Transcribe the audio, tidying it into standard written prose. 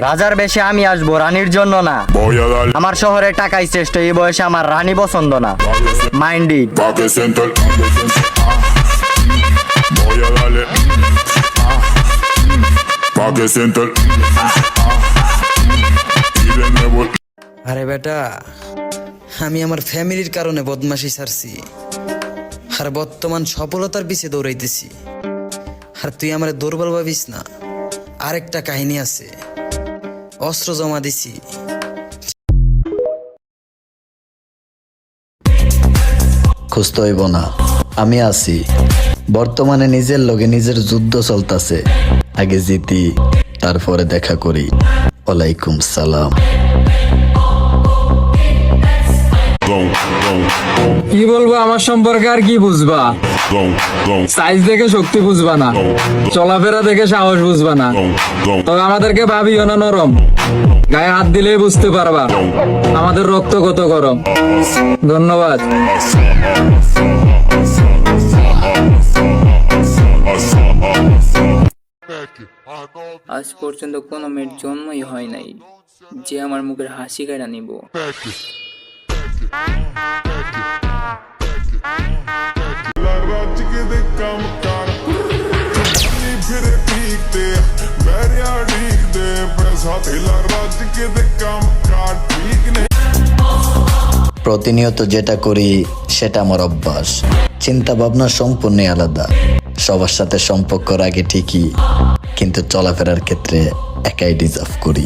রাজার বেশে আমি আসবো, রানীর জন্য না। আমার শহরে টাকাই শ্রেষ্ঠ, এই বয়সে আমার রানী পছন্দ না। Mind it. আরে বেটা, আমি আমার ফ্যামিলির কারণে বদমাশি ছাড়ছি, আর বর্তমান সফলতার পিছে দৌড়াইতেছি। আর তুই আমার দুর্বল ভাবিস না। আরেকটা কাহিনী আছে, অস্ত্র জমা দিছি। খুঁজতে হইব না, আমি আছি। বর্তমানে নিজের লগে নিজের যুদ্ধ চলতেছে। আগে জিতি, তারপরে দেখা করি। ওয়ালাইকুম সালাম। কি বলবো আমার সম্পর্কে, আর কি বুঝবা? সাইজ দেখে শক্তি বুঝবা না, চলাফেরা দেখে সাহস বুঝবা না। তবে আমাদেরকে ভাবিও না নরম, গায়ে হাত দিলেই বুঝতে পারবা আমাদের রক্ত কত গরম। ধন্যবাদ। আজ পর্যন্ত কোনো মেয়ের জন্মই হয় নাই যে আমার মুখের হাসি কাটা নিব। প্রতিনিয়ত যেটা করি সেটা আমার অভ্যাস। চিন্তা ভাবনা সম্পূর্ণ আলাদা। সবার সাথে সম্পর্ক রাখি ঠিকই, কিন্তু চলাফেরার ক্ষেত্রে একাই ডিজার্ভ করি।